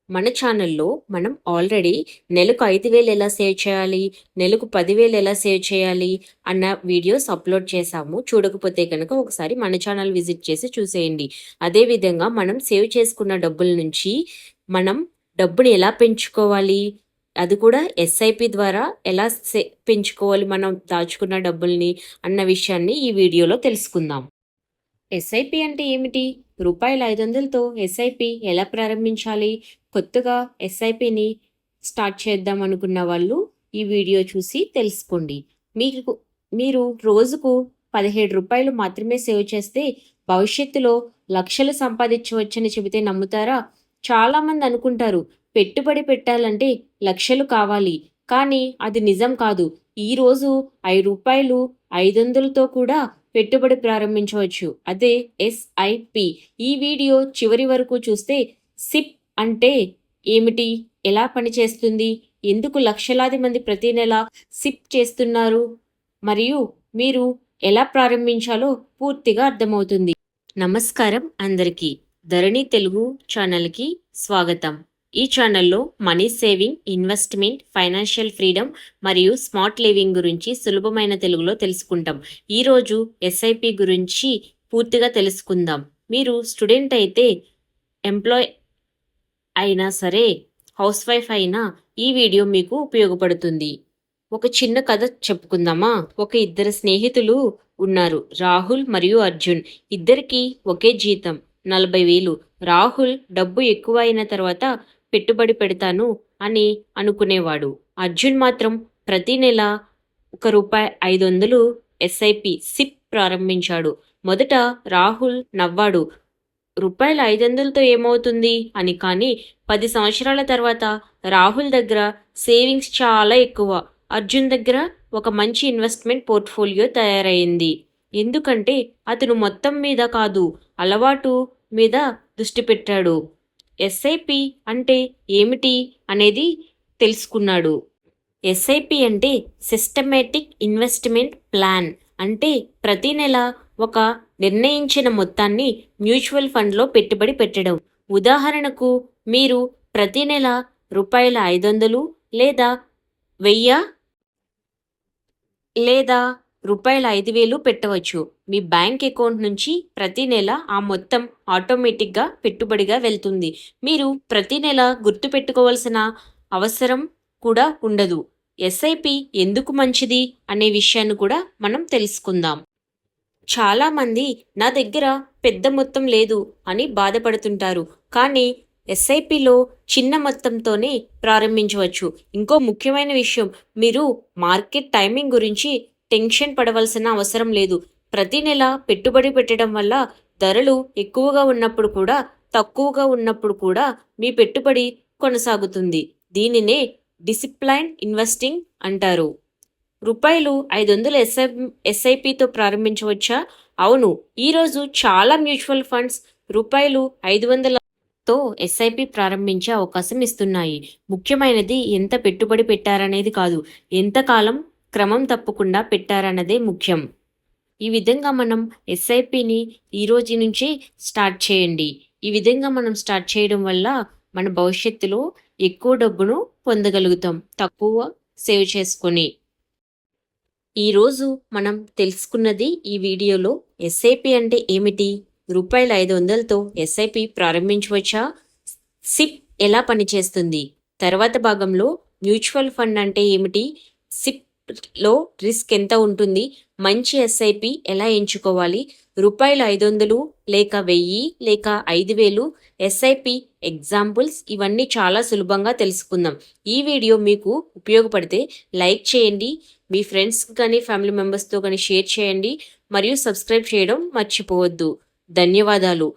మన ఛానల్లో మనం ఆల్రెడీ నెలకు 5,000 ఎలా సేవ్ చేయాలి, నెలకు 10,000 ఎలా సేవ్ చేయాలి అన్న వీడియోస్ అప్లోడ్ చేశాము. చూడకపోతే కనుక ఒకసారి మన ఛానల్ విజిట్ చేసి చూసేయండి. అదేవిధంగా మనం సేవ్ చేసుకున్న డబ్బుల నుంచి మనం డబ్బుని ఎలా పెంచుకోవాలి, అది కూడా ఎస్ఐపి ద్వారా ఎలా పెంచుకోవాలి మనం దాచుకున్న డబ్బుల్ని అన్న విషయాన్ని ఈ వీడియోలో తెలుసుకుందాం. ఎస్ఐపి అంటే ఏమిటి? రూపాయల 500తో ఎస్ఐపి ఎలా ప్రారంభించాలి? కొత్తగా ఎస్ఐపిని స్టార్ట్ చేద్దాం అనుకున్న వాళ్ళు ఈ వీడియో చూసి తెలుసుకోండి. మీరు రోజుకు 17 రూపాయలు మాత్రమే సేవ్ చేస్తే భవిష్యత్తులో లక్షలు సంపాదించవచ్చని చెబితే నమ్ముతారా? చాలామంది అనుకుంటారు పెట్టుబడి పెట్టాలంటే లక్షలు కావాలి, కానీ అది నిజం కాదు. ఈరోజు 5 రూపాయలు 500తో కూడా పెట్టుబడి ప్రారంభించవచ్చు. అదే ఎస్ఐపి. ఈ వీడియో చివరి వరకు చూస్తే సిప్ అంటే ఏమిటి, ఎలా పనిచేస్తుంది, ఎందుకు లక్షలాది మంది ప్రతి నెల సిప్ చేస్తున్నారు, మరియు మీరు ఎలా ప్రారంభించాలో పూర్తిగా అర్థమవుతుంది. నమస్కారం అందరికీ. ధరణి తెలుగు ఛానల్కి స్వాగతం. ఈ ఛానల్లో money saving, investment, financial freedom మరియు స్మార్ట్ లివింగ్ గురించి సులభమైన తెలుగులో తెలుసుకుంటాం. ఈరోజు ఎస్ఐపి గురించి పూర్తిగా తెలుసుకుందాం. మీరు స్టూడెంట్ అయితే, ఎంప్లాయ్ అయినా సరే, హౌస్ వైఫ్ అయినా ఈ వీడియో మీకు ఉపయోగపడుతుంది. ఒక చిన్న కథ చెప్పుకుందామా? ఒక ఇద్దరు స్నేహితులు ఉన్నారు, రాహుల్ మరియు అర్జున్. ఇద్దరికి ఒకే జీతం 40,000. రాహుల్ డబ్బు ఎక్కువ అయిన తర్వాత పెట్టుబడి పెడతాను అని అనుకునేవాడు. అర్జున్ మాత్రం ప్రతి నెల ₹1,500 ఎస్ఐపి సిప్ ప్రారంభించాడు. మొదట రాహుల్ నవ్వాడు, ₹500తో ఏమవుతుంది అని. కానీ 10 సంవత్సరాల తర్వాత రాహుల్ దగ్గర సేవింగ్స్ చాలా ఎక్కువ. అర్జున్ దగ్గర ఒక మంచి ఇన్వెస్ట్మెంట్ పోర్ట్ఫోలియో తయారైంది. ఎందుకంటే అతను మొత్తం మీద కాదు, అలవాటు మీద దృష్టి పెట్టాడు. ఎస్ఐపి అంటే ఏమిటి అనేది తెలుసుకున్నాడు. ఎస్ఐపి అంటే సిస్టమేటిక్ ఇన్వెస్ట్మెంట్ ప్లాన్. అంటే ప్రతి నెల ఒక నిర్ణయించిన మొత్తాన్ని మ్యూచువల్ ఫండ్లో పెట్టుబడి పెట్టడం. ఉదాహరణకు, మీరు ప్రతి నెల ₹500 లేదా 1000 లేదా ₹5,000 పెట్టవచ్చు. మీ బ్యాంక్ అకౌంట్ నుంచి ప్రతి నెల ఆ మొత్తం ఆటోమేటిక్గా పెట్టుబడిగా వెళ్తుంది. మీరు ప్రతి నెల గుర్తు పెట్టుకోవాల్సిన అవసరం కూడా ఉండదు. ఎస్ఐపి ఎందుకు మంచిది అనే విషయాన్ని కూడా మనం తెలుసుకుందాం. చాలామంది నా దగ్గర పెద్ద మొత్తం లేదు అని బాధపడుతుంటారు, కానీ ఎస్ఐపిలో చిన్న మొత్తంతోనే ప్రారంభించవచ్చు. ఇంకో ముఖ్యమైన విషయం, మీరు మార్కెట్ టైమింగ్ గురించి టెన్షన్ పడవలసిన అవసరం లేదు. ప్రతి నెల పెట్టుబడి పెట్టడం వల్ల ధరలు ఎక్కువగా ఉన్నప్పుడు కూడా, తక్కువగా ఉన్నప్పుడు కూడా మీ పెట్టుబడి కొనసాగుతుంది. దీనినే డిసిప్లైన్ ఇన్వెస్టింగ్ అంటారు. ₹500 ఎస్ఐపితో ప్రారంభించవచ్చా? అవును. ఈరోజు చాలా మ్యూచువల్ ఫండ్స్ ₹500తో ఎస్ఐపి ప్రారంభించే అవకాశం ఇస్తున్నాయి. ముఖ్యమైనది ఎంత పెట్టుబడి పెట్టారనేది కాదు, ఎంతకాలం క్రమం తప్పకుండా పెట్టారన్నదే ముఖ్యం. ఈ విధంగా మనం ఎస్ఐపిని ఈరోజు నుంచే స్టార్ట్ చేయండి. ఈ విధంగా మనం స్టార్ట్ చేయడం వల్ల మన భవిష్యత్తులో ఎక్కువ డబ్బును పొందగలుగుతాం, తక్కువ సేవ్ చేసుకొని. ఈరోజు మనం తెలుసుకున్నది ఈ వీడియోలో ఎస్ఐపి అంటే ఏమిటి, ₹500తో ఎస్ఐపి ప్రారంభించవచ్చా, సిప్ ఎలా పనిచేస్తుంది, తర్వాత భాగంలో మ్యూచువల్ ఫండ్ అంటే ఏమిటి, సిప్లో రిస్క్ ఎంత ఉంటుంది, మంచి ఎస్ఐపి ఎలా ఎంచుకోవాలి, ₹500 లేక 1000 లేక 5,000 ఎస్ఐపి ఎగ్జాంపుల్స్, ఇవన్నీ చాలా సులభంగా తెలుసుకుందాం. ఈ వీడియో మీకు ఉపయోగపడితే లైక్ చేయండి, మీ ఫ్రెండ్స్ కానీ ఫ్యామిలీ మెంబర్స్తో కానీ షేర్ చేయండి, మరియు సబ్స్క్రైబ్ చేయడం మర్చిపోవద్దు. ధన్యవాదాలు.